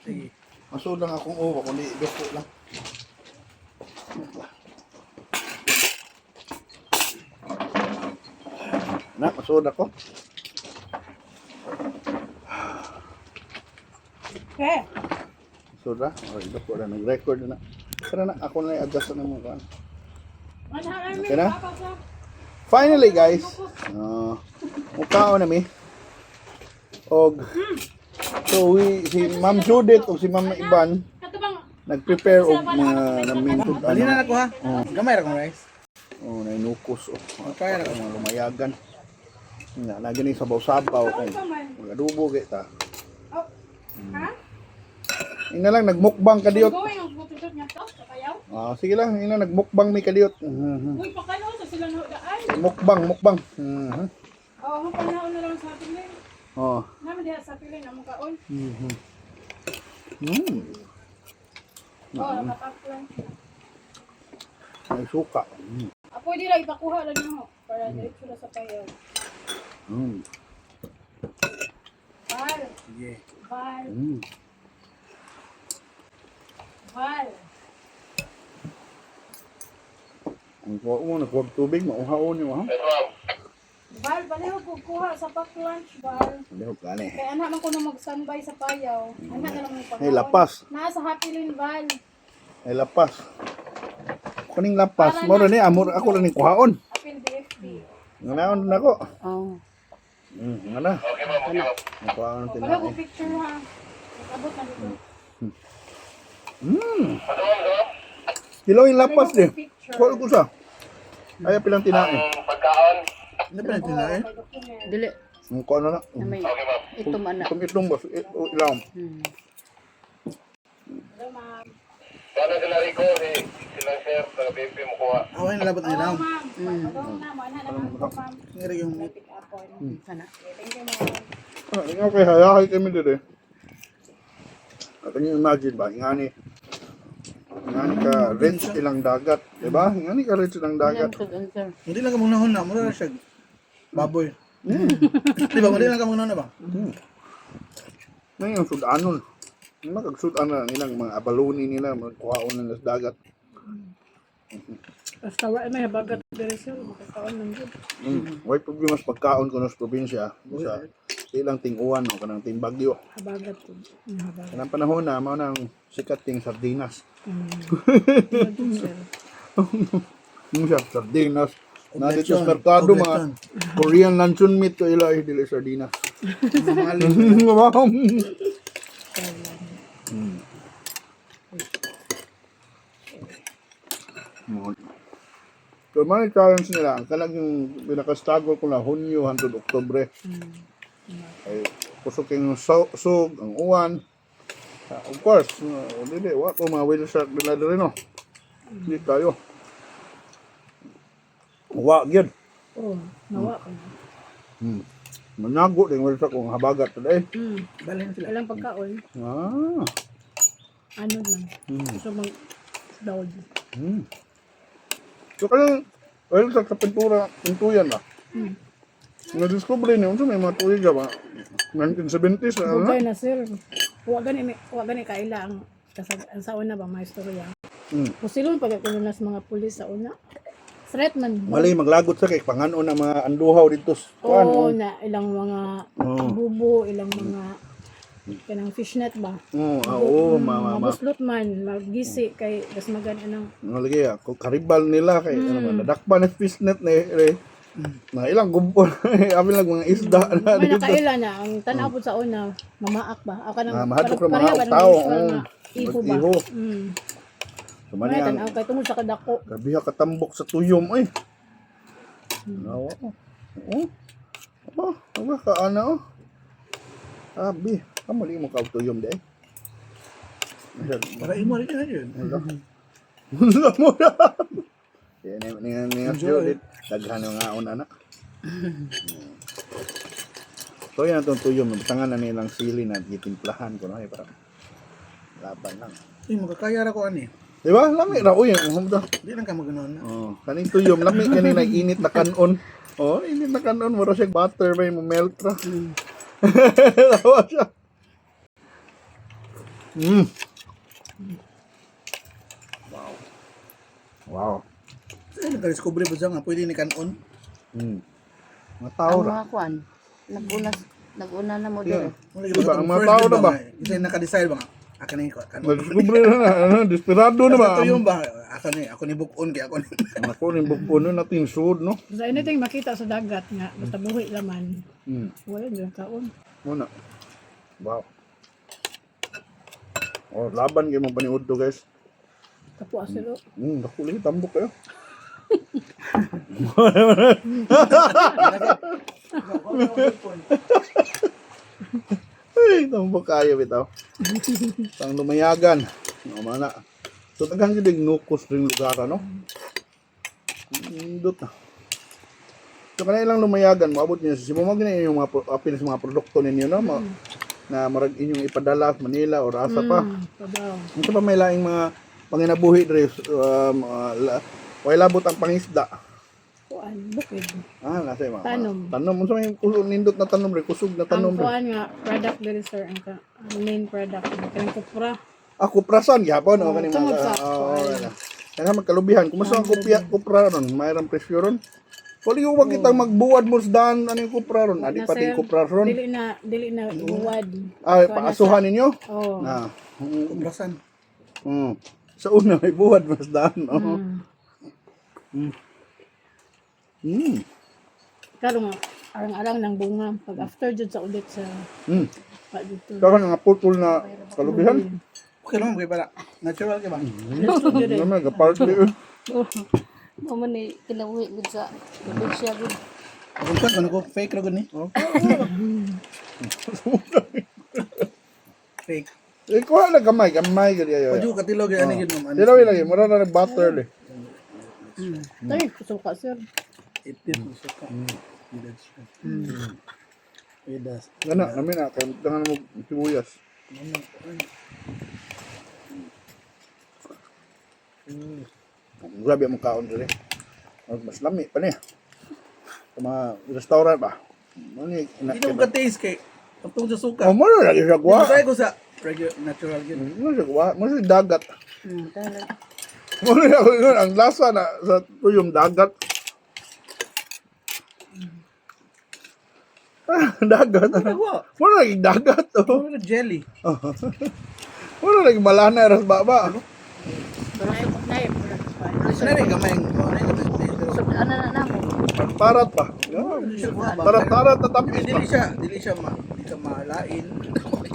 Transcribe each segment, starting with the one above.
Sige. Masud lang akong uwa, kundi gusto lang. Na, masud ako. Eh, Masud na. O, ito po na, nag-record na. Tara na, ako na i-adjust na mo. Okay na? Finally guys, mukhaon na mi. Og, so si Ma'am Judith o si Ma'am Iban, nag-prepare og mga namintod Bali na ano. ako ha. Gamay ra kong rice. Oh, nainukos oh. Okay ra. Mga lumayagan. Nga, lagi ni sabaw-sabaw kay adobo kay ta. ha? Ina lang nagmukbang kadiyot. Going ang bututut nga to, sa kayaw. Sige lang, ina nagmukbang mi kadiyot. Uy, pakano sa silang daan. Mukbang. Oh, panaon na lang sa atin din. Oh. Naman diha sa pilin ang kaon. Oh, nakaplan. May suka. Pwede lang ipakuha lang niyo para diretso na sa kayaw. Val, Sige. Val, Val. Ang kuha mo, nagkuha tubig, mauhaon niyo ha. Val, baliw ko kuha sa pack lunch, Val. Lihok gani. Kaya anak man ko na mag-standby sa payaw. Anak na lang mo pagkaon. Hey, lapas. Nasa Happy Lane, Val. Ay lapas. Kuning lapas. Mo rin amor ako rin kuhaon. Apil BFP. Nganaon na ako. Oh. Ngana. Okay, ma'am. Kuhaon Wala ko tinae. picture ha. Abot na dito. Kilo yung lapas Wala eh. ko picture. Kuha ko sa. Ay pilang tinae. Ano pa natin na eh? May document. Dili. Ang kuha na na. May itong anak. Itong bas. Ilang. Hello, ma'am. Away na labot Oo, nila. ma'am. Hello, ma'am. Anak naman po, ma'am. Ngiri yung Pick up on. Sana. Okay, thank you, ma'am. Okay, hayahay kami dito eh. At nyo imagine ba, ingani ka rich ilang dagat, diba? Ingani ka rich ilang dagat. hindi lang ka mong nahon na. Mura siya. Baboy. Di ba? Hindi lang ka mong nahon na ba? Ngayon yung sudanon. Magkagsudan na nilang mga abaluni nila, mga kuhaon nila sa dagat. Basta wala may habagat dere sir, makakaon lang gud. Why problema sa pagkaon ko sa probinsya, sa ilang ting-uwan o kanang ting bagyo. Habagat ko. Habagat. Kanang panahon na, mao nang sikat ting sardinas. Sir. Yung siya, sardinas. Na dito sa merkado, mga Korean luncheon meat to ila, dili sardinas. Mamahalin. So, mga challenge nila, ang kalag yung pinaka-struggle ko na Hunyo hangtod Oktubre. Ay, kusok yung sug, ang uwan. Of course, dili, wa ko mga whale shark nila rin, no? Hindi tayo. Wa, gyud. Oh, nawa ko. Manago din whale shark kung habagat today. Bali na sila. Ilang pagkaon, Ah. ano lang. So mag dawd. So, kaya, whale shark sa pintuyan na. Na-discover niyo, so may mga tuig ka ba? 1970s na, ano? Bugay na sir. Wa gani kaila ang ang sa una ba may istorya. Pusilon pag kulunas mga pulis sa una. Threat man. Mali, maglagot sa kay panganon na mga anduhaw dito. Oo, na ilang mga bubo, ilang mga kanang fishnet ba. Oo, mama. Mabuslot man, magisi kay gas magan anang Lagi ako karibal nila kay ano man nadakpa na fishnet na na ilang gumpol. Abi lang mga isda na may dito. nakaila na ang tanaw po sa una, mamaak ba? Ako nang Mahadlok na mga tao. Iho ba? Iho. Mm. Sumani May ang tanaw kay tungod sa kadako. gabiha katambok sa tuyom ay. Nawa. Aba ka ano? Abi, kamali mo ka tuyom dai. Para imo rin yun. Wala mo na. Yan, Judith. Daghan yung ngaon, anak. So, yan itong tuyom. Tangan na nilang sili na gitimplahan ko. No? Parang laban lang. Makakaya ra ko ani. Diba? Lami ra. Uy, Hindi lang ka maganoon na. kaning tuyom. Lami kanina init na kanon. Init na kanon. Mura siya butter. May melt ra. Tawa siya. Mm. Wow. Saan nagka-discovery ba siya nga pwede ni kanon? Mm. Mga tao Ang ra. mga kuan, nag-una na mo Yeah. dire. Wala Diba, ba ang ang mga first tao gid na ba? Isa naka-decide ba nga? Aka ni kanon. Nagdiskubre na, desperado na ba? Ito yung ba? Ako ni bukon kaya ako ni. Ako rin bukpuno natin sud, no? Sa anything makita sa dagat nga, basta buhi laman, Mm. wala din kaon. Muna. Wow. Oh, laban kayo mong paniud to, guys. Kapo asilo. Nakulit, tambok kayo. Ay, tambok kayo bitaw. Tang lumayagan. No, mana. So, tagang gidig nukos ring lugar, ano? Indot na. So, kanailang lumayagan, maabot niyo. Simumag na yung mga mga produkto ninyo, no? Na marag inyong ipadala sa Manila o asa pa. Pabaw. Ito pa may laing mga panginabuhi dre way labot ang pangisda. Kuan, bukid. Nasa yung mga Tanom. Tanom. Unsa may nindot na tanom dre, kusog na tanom Ang dre. kuan nga, product dili sir, ang main product. Kanang kupra. Ako prasan gyapon o kaning tungod sa wala. Kaya magkalubihan. Kumusta ang kupra ron? Mayroong presyo ron. Kung yung wag kitang magbuwad mo sa daan, ano yung kupra ron? Adi Na, pati sir, kupra ron. Dili na iwad. Paasuhan ninyo? Oh. Na. Kumbrasan. Sa una may buwad mo sa daan. Karo nga, arang-arang ng bunga. Pag after jud sa ulit sa pa dito. Kaya nga putol na kalubihan. Okay lang kayo pala. Natural ka ba? Naman, kapartly. Mo man ni kinabuhi gud sa probinsya gud. Kung kan ko fake ra gud ni. Fake. Kuha na gamay gud yayo. Paju katilog yan ani gid ma'am. Dilo lagi, mura na butter le. Tay, suka sir. Itit mo suka. Pedas. Gana, namin na kay tangan mo sibuyas. Grabe ang kaon diri. Mas lami pa niya. Sa mga restaurant ba? Mani Hindi mo ka-taste kay tungtong sa suka. mo na lagi siya kuha. Try ko sa regular natural gid. Mo siya kuha, mo siya dagat. Talaga. Mo na yun, ang lasa na sa tuyong dagat. Dagat. Wa. Mo na lagi dagat oh. Ano na jelly? Mo na lagi malana ras baba. Nay, Sana rin gamay ang So, ano na namo? Parat pa. Tarat na tapis pa. Dili siya di ka malain.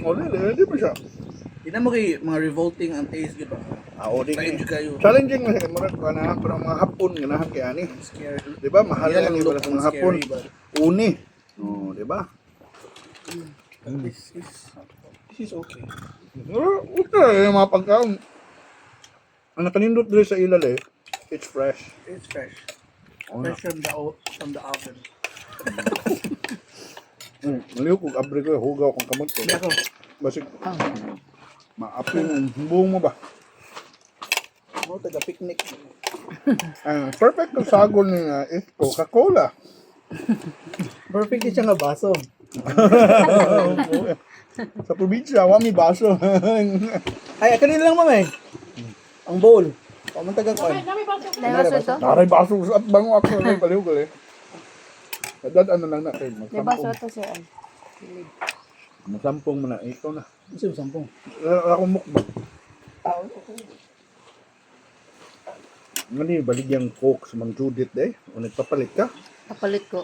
O, hindi pa siya. Di na mo kay mga revolting ang taste gid ba? O, di Try jud kayo. challenging na siya. Murag ka na, pero ang mga hapon, ganahan kaya ni. Scary. Di ba? Mahal Yan lang ang yung look mga ng hapon. scary, but Uni. O, di ba? this is okay. Okay, yung mga pagkaon. Ang nakanindot dito sa ilal it's fresh. It's fresh. O, na. Fresh from the oven. Maliw kong abri ko, hugaw kong kamot ko. Hindi ako. Basig, maapin ang buong mo ba? Mo taga picnic. Ang perfect ang sagol ni is Coca-Cola. Perfect siya nga baso. Sa probinsya, wami baso. Ay, kanina lang mama eh. Ang bowl. Pamantagan ko. Dami pa sir. Dahil baso ito? Naray baso at bango ako na paliw ko eh. Kadad ano lang na kayo, Di baso magsampung. ito sir. Ay. Magsampung mo na, ikaw na. Kasi sampung. Ako mukbang. Ano yung baligyang coke sa Ma'am Judith eh? O nagpapalit ka? Kapalit ko.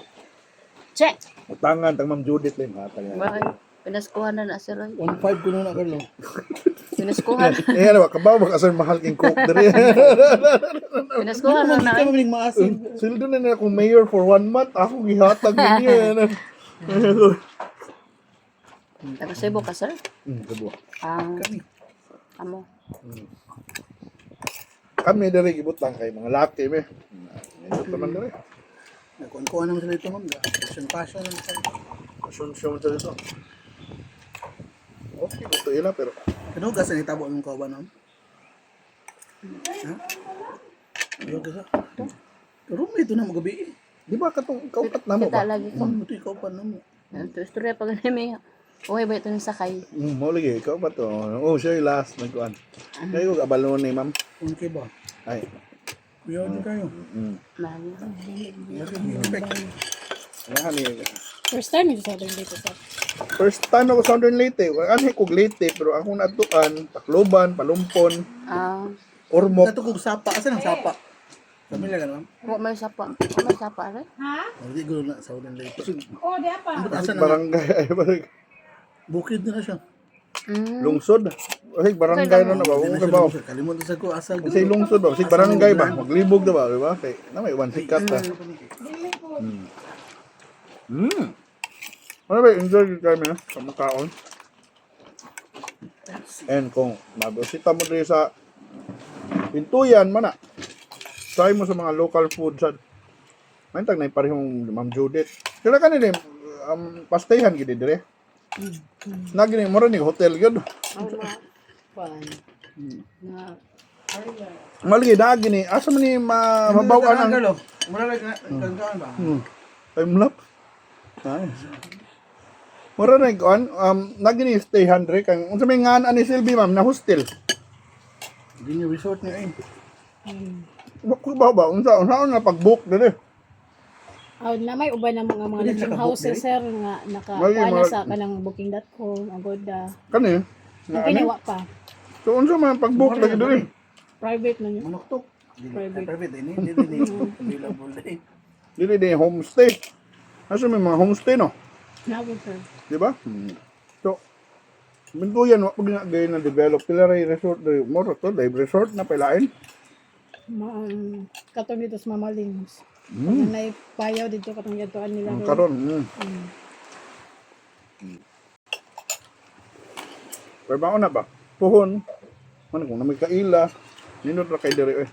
Check! Utangan tang Ma'am Judith eh. Matang Bakit? Pinaskuhan na na sir. Ay. 1.5 ko na Carlo. Pinaskuhan. Eh ano ba, kabaw ba kasar mahal king coke dere? Pinaskuhan na Hindi na. ka mabiling maasim. Sildo na akong mayor for 1 month. Ako gihatag ninyo. Taga-Cebu ka sir? Kabuha. Ang Kami. amo. Kami dere gibutang kay mga laki me. Ito naman dere. Nagkuhan naman sila ito ma'am. Passion naman sila. Assumption sa dito. Okay, gusto ila pero Kano gasa ni tabo ng kauban ma'am? Ha? Ano gasa? Pero may ito na magabi eh. di ba katong kaukat na mo Kita ba? lagi ko. Ito ikaw pa na mo. Ito istorya pag nami. Uy, ba ito ng sakay? Mo lagi, ikaw pa to. Oh, siya yung last. Nagkuhan. Kayo ko kabalon ni ma'am. Okay ba? Ay. Kuya, di kayo. Mahal. Wala ni. First time yung sabi dito sa. First time ako sa Southern Leyte. Ano ko Leyte, pero ako natuan, Tacloban, Palumpon, Ah, Ormoc. Natugog sapa. Asan ang sapa? Pamilya ka naman? wa may sapa. Wa may sapa rin. Hindi ko na sa Southern Leyte. Oh, di apa. Asan ang Barangay, ay barangay. bukid na siya. Lungsod. Ay, barangay na ba? Huwag ka ba? Kalimutan sa ko asal. Kasi lungsod ba? Kasi barangay ba? Maglibog na ba? Diba? Kaya na may one sikat na. Ano ba? Enjoy yung time eh. Sa makaon. And kung mabusita mo rin sa Pintuyan, mana. Try mo sa mga local food sa may tag na parehong Ma'am Judith. Sila ka nila, pastayhan gini dire. Nagini mo rin hotel yun. Malagi na gini. Asa man ni mabawan ang Galo. Mura lang ganggaan ba? time lapse. Nice. Mura na kuan nagini stay 100 kang unsa may ngan ani Silvi ma'am na hostel. Hindi niyo resort niya eh. Ko ba unsa na pag-book dire. Na may uban ng mga Pwede lodging naka-book houses sir nga May nakakuha na mga- sa kanang booking.com, Agoda. Kani? Ang kinawa pa. So unsa man pag-book lagi dire? Private na niyo. Manoktok. Private. Private ini. Hindi available eh. Dili di homestay. Asa may mga homestay no? Nabi sir. Di ba? So, Bintuyan, wag na gaya na develop. Sila rin resort, mo to, live resort na palain. Katong dito sa Mamalings. Kung na payaw dito katong yatuan nila. ron. Karon. Pero ba na ba? Puhon. Ano kung na may kaila, ninot ra kay dire eh.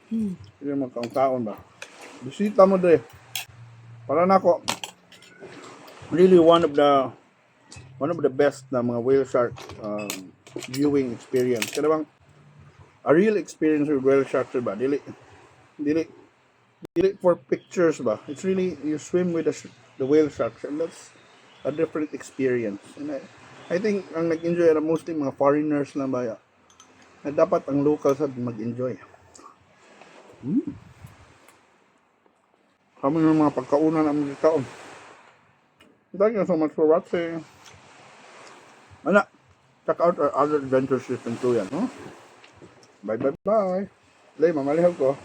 Hindi mo kaon ba? Bisita mo dire. Para nako really one of the best na mga whale shark viewing experience. Kada bang a real experience with whale sharks ba? Dili for pictures ba? It's really you swim with the whale sharks and that's a different experience. And I think ang nag-enjoy are mostly mga foreigners lang ba? Na dapat ang locals at mag-enjoy. Kami ng mga pagkaunan ang mga kaon. Thank you so much for watching. Mana, check out our other adventures with Pintuyan. Huh? Bye. Lay, mamalihaw ko.